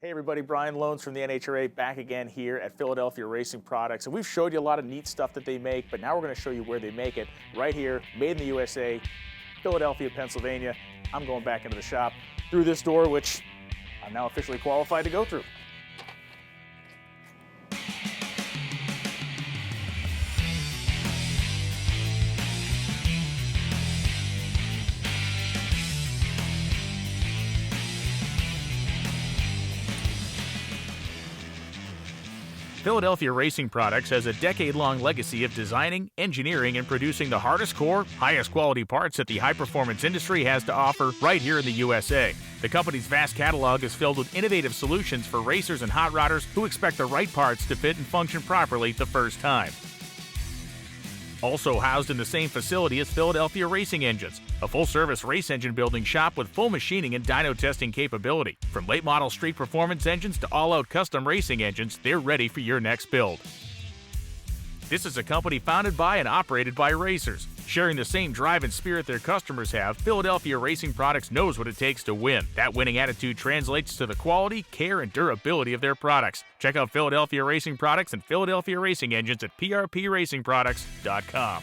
Hey everybody, Brian Lohnes from the NHRA back again here at Philadelphia Racing Products. And we've showed you a lot of neat stuff that they make, but now we're going to show you where they make it right here, made in the USA, Philadelphia, Pennsylvania. I'm going back into the shop through this door, which I'm now officially qualified to go through. Philadelphia Racing Products has a decade-long legacy of designing, engineering, and producing the hardest core, highest quality parts that the high-performance industry has to offer right here in the USA. The company's vast catalog is filled with innovative solutions for racers and hot rodders who expect the right parts to fit and function properly the first time. Also housed in the same facility is Philadelphia Racing Engines, a full-service race engine building shop with full machining and dyno testing capability. From late-model street performance engines to all-out custom racing engines, they're ready for your next build. This is a company founded by and operated by racers. Sharing the same drive and spirit their customers have, Philadelphia Racing Products knows what it takes to win. That winning attitude translates to the quality, care, and durability of their products. Check out Philadelphia Racing Products and Philadelphia Racing Engines at prpracingproducts.com.